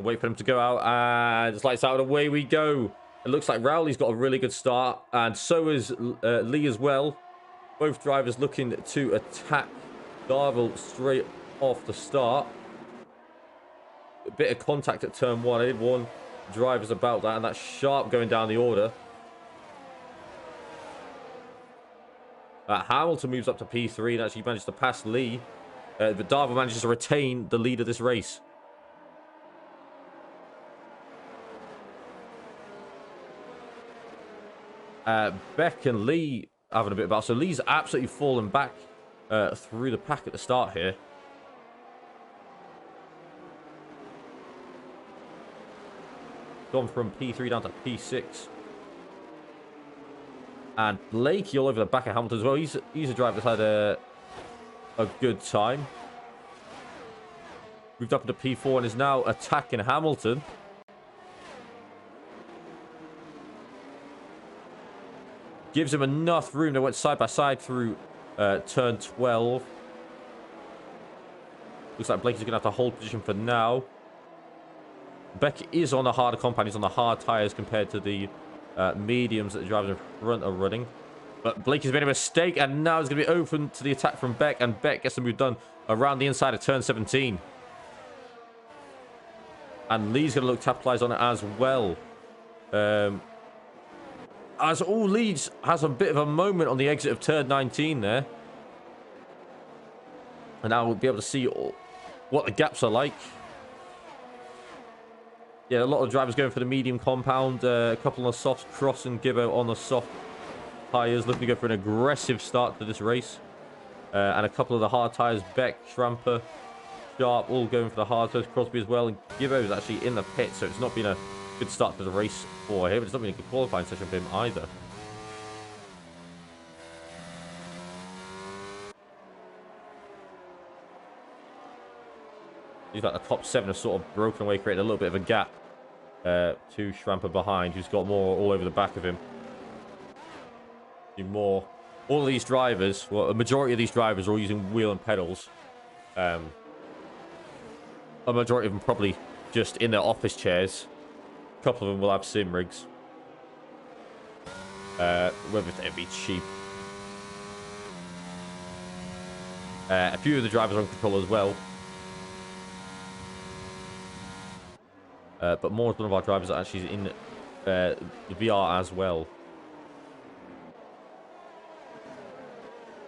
Wait for him to go out, and it's lights out, and away we go. It looks like Rowley's got a really good start, and so is Lee as well. Both drivers looking to attack Darville straight off the start. A bit of contact at turn 1. I did warn drivers about that, and that's Sharp going down the order. Hamilton moves up to P3 and actually managed to pass Lee. But Darville manages to retain the lead of this race. Beck and Lee having a bit of battle. So Lee's absolutely fallen back through the pack at the start here. Gone from P3 down to P6. And Blakey all over the back of Hamilton as well. He's a driver that's had a good time. Moved up into P4 and is now attacking Hamilton. Gives him enough room. They went side by side through turn 12. Looks like Blakey's going to have to hold position for now. Beck is on the harder compound. He's on the hard tyres compared to the mediums that the drivers in front are running. But Blakey's made a mistake, and now it's going to be open to the attack from Beck, and Beck gets the move done around the inside of turn 17. And Lee's going to look to capitalise on it as well. As all Leeds has a bit of a moment on the exit of turn 19 there. And now we'll be able to see what the gaps are like. Yeah, a lot of drivers going for the medium compound. A couple on the softs, Cross and Gibbo on the soft tyres, looking to go for an aggressive start to this race. And a couple of the hard tyres, Beck, Schramper, Sharp, all going for the hard tyres. Crosby as well. And Gibbo is actually in the pit, so it's not been a good start to the race for him. It's not been a good qualifying session for him either. He's like the top 7 have sort of broken away, created a little bit of a gap to Schramper behind, who's got more all over the back of him. More. All of these drivers, well, a majority of these drivers are all using wheel and pedals. A majority of them probably just in their office chairs. A couple of them will have sim rigs. Whether it'd be cheap. A few of the drivers are on control as well. But more than one of our drivers are actually in the VR as well.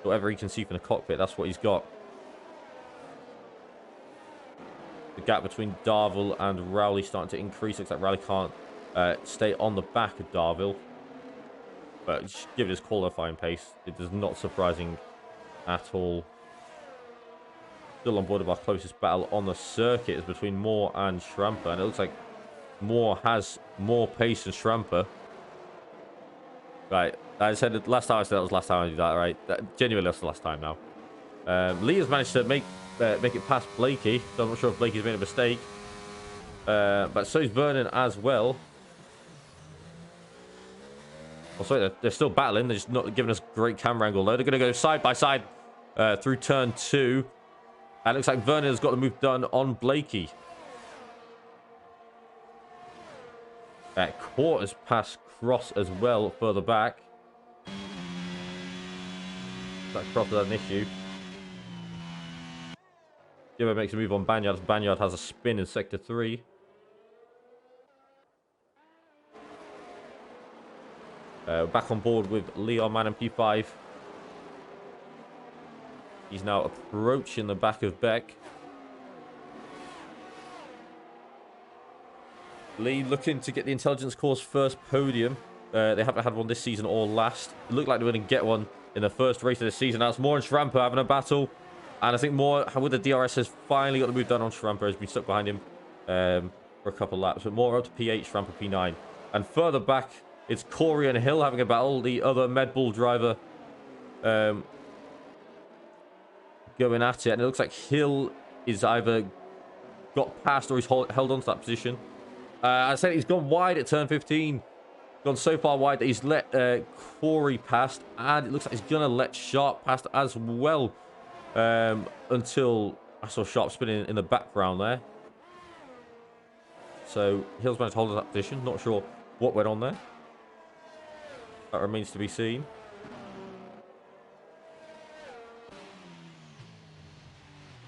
Whatever he can see from the cockpit, that's what he's got. The gap between Darville and Rowley starting to increase. Looks like Rowley can't stay on the back of Darville. But just give it his qualifying pace. It is not surprising at all. Still on board of our closest battle on the circuit is between Moore and Schramper. And it looks like Moore has more pace than Schramper. Right. I said it last time. I said that was the last time I did that, right? Genuinely, that's the last time now. Lee has managed to make it past Blakey. So I'm not sure if Blakey's made a mistake. But so is Vernon as well. Oh, sorry, they're still battling. They're just not giving us great camera angle, though. They're going to go side by side through turn 2. And it looks like Vernon has got the move done on Blakey. Court has passed Cross as well further back. That Cross has an issue. Gibbo makes a move on Banyard as Banyard has a spin in sector 3. Back on board with Leon Man and P5. He's now approaching the back of Beck. Lee looking to get the Intelligence Corps' first podium. They haven't had one this season or last. It looked like they were going to get one in the first race of the season. Now it's Moore and Schramper having a battle. And I think Moore, with the DRS, has finally got the move done on Schramper. Has been stuck behind him for a couple of laps. But Moore up to P8, Schramper P9. And further back, it's Corey and Hill having a battle. The other Medball driver going at it. And it looks like Hill is either got past or he's held on to that position. I said he's gone wide at turn 15. Gone so far wide that he's let Corey past. And it looks like he's going to let Sharp past as well. Until I saw Sharp spinning in the background there. So Hill's managed to hold that position. Not sure what went on there. That remains to be seen.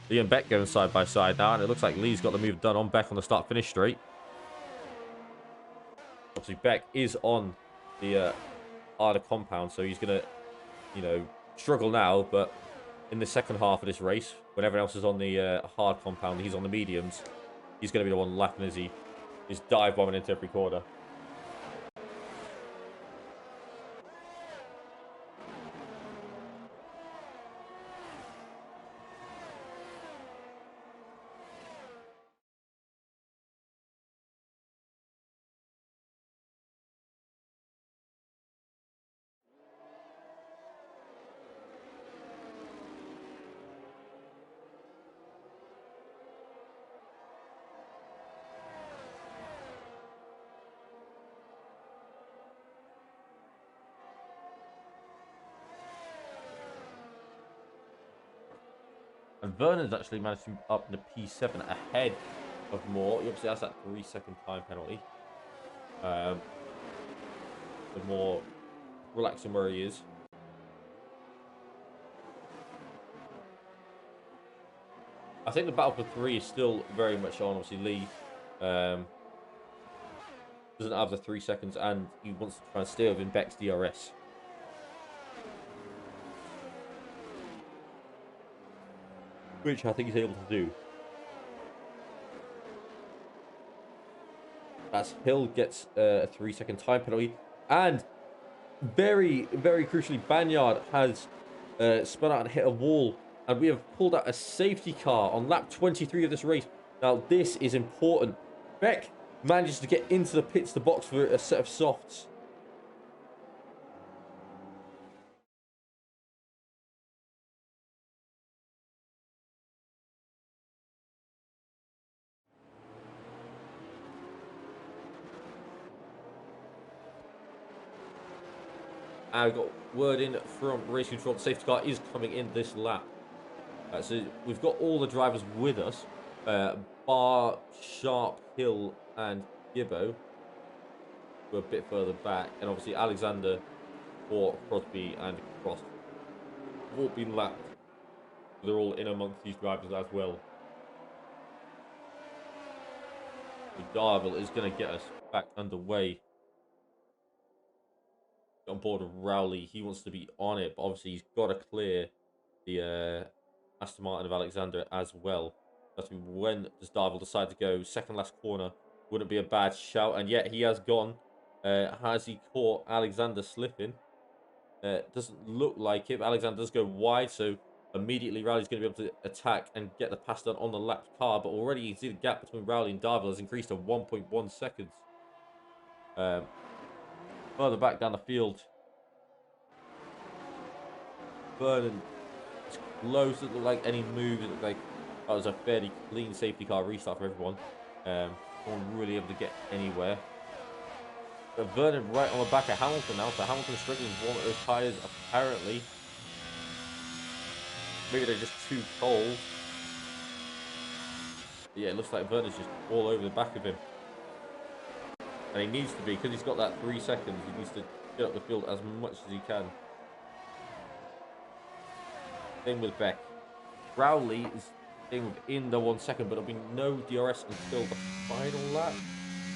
Lee and Beck going side by side now, and it looks like Lee's got the move done on Beck on the start-finish straight. Obviously, Beck is on the harder compound, so he's going to, you know, struggle now, but in the second half of this race, when everyone else is on the hard compound, he's on the mediums, he's going to be the one lapping as he is dive bombing into every corner. And Vernon's actually managed to up in the P7 ahead of Moore. He obviously has that 3-second time penalty. The more relaxing where he is. I think the battle for 3 is still very much on. Obviously, Lee doesn't have the 3 seconds, and he wants to try and stay within Beck's DRS. Which I think he's able to do. As Hill gets a 3-second time penalty. And very, very crucially, Banyard has spun out and hit a wall. And we have pulled out a safety car on lap 23 of this race. Now, this is important. Beck manages to get into the pits to box for a set of softs. I got word in from race control. The safety car is coming in this lap. So we've got all the drivers with us. Bar, Sharp, Hill, and Gibbo. We're a bit further back. And obviously Alexander, or Crosby, and Cross have all been lapped. They're all in amongst these drivers as well. Darville is going to get us back underway. On board of Rowley, he wants to be on it, but obviously he's got to clear the Aston Martin of Alexander as well. That's when does Darville decide to go? Second last corner wouldn't be a bad shout, and yet he has gone. Has he caught Alexander slipping? Doesn't look like it. But Alexander does go wide, so immediately Rowley's going to be able to attack and get the pass done on the lapped car. But already you can see the gap between Rowley and Darville has increased to 1.1 seconds. Further back down the field, Vernon is close. It doesn't look like any moves. It looked like that was a fairly clean safety car restart for everyone. No one really able to get anywhere. But Vernon right on the back of Hamilton now. So Hamilton's struggling with one of those tyres apparently. Maybe they're just too cold. But yeah, it looks like Vernon's just all over the back of him. And he needs to be, because he's got that 3 seconds, he needs to get up the field as much as he can. Same with Beck. Rowley is staying within the 1 second, but there'll be no DRS until the final lap.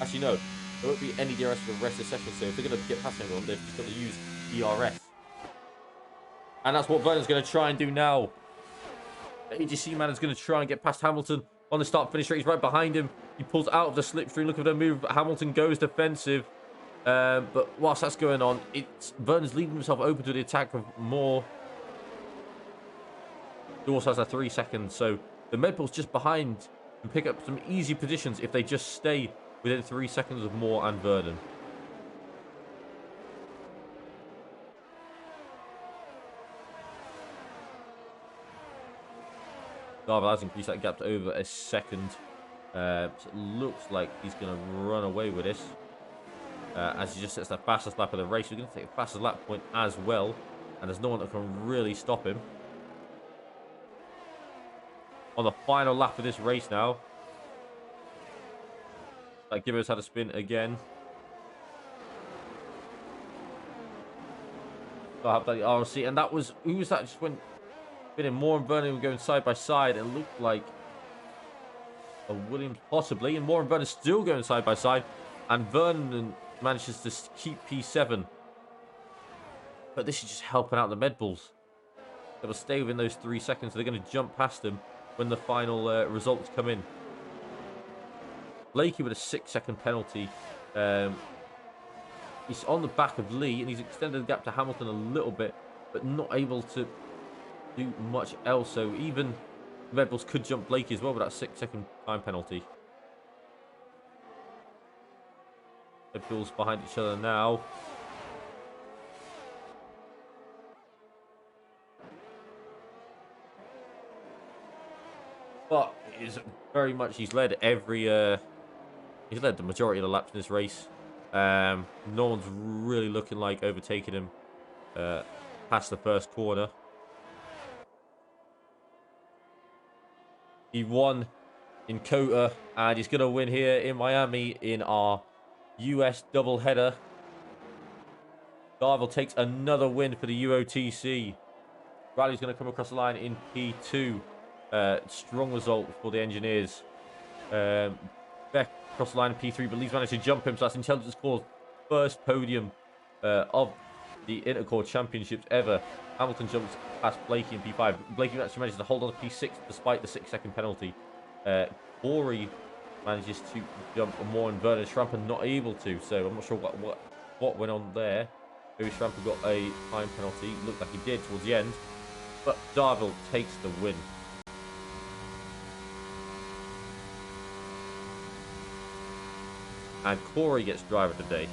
Actually, no. There won't be any DRS for the rest of the session, so if they're going to get past everyone, they've just got to use DRS. And that's what Vernon's going to try and do now. The AGC man is going to try and get past Hamilton on the start-finish straight. He's right behind him. He pulls out of the slipstream. Look at the move. Hamilton goes defensive. But whilst that's going on, Vernon's leaving himself open to the attack of Moore. He also has a 3 seconds. So the Medbull's just behind and pick up some easy positions if they just stay within 3 seconds of Moore and Vernon. Darville has increased that gap to over a second. So it looks like he's going to run away with this. As he just sets the fastest lap of the race. We're going to take a fastest lap point as well. And there's no one that can really stop him. On the final lap of this race now. That Gibbo's had a spin again. So I have that RLC, and that was, who was that? Just went spinning. Moore and Vernon were going side by side. It looked like a Williams possibly, and Moore and Vernon still going side by side, and Vernon manages to keep P7. But this is just helping out the Med Bulls. They will stay within those 3 seconds. So they're going to jump past them when the final results come in. Blakey with a 6-second penalty. He's on the back of Lee, and he's extended the gap to Hamilton a little bit, but not able to do much else. So even Red Bulls could jump Blakey as well with that 6-second time penalty. Red Bulls behind each other now. But it is very much, he's led the majority of the laps in this race. No one's really looking like overtaking him past the first corner. He won in Cota, and he's going to win here in Miami in our US doubleheader. Darville takes another win for the UOTC. Riley's going to come across the line in P2. Strong result for the engineers. Beck across the line in P3, but Lee's managed to jump him, so that's Intelligence Corps' first podium of the Intercorps Championships ever. Hamilton jumps past Blakey in P5. Blakey actually manages to hold on to P6 despite the 6-second penalty. Borile manages to jump more, and Vernon Schramper not able to, so I'm not sure what went on there. Maybe Schramper got a time penalty. Looked like he did towards the end, but Darville takes the win. And Corey gets driver today.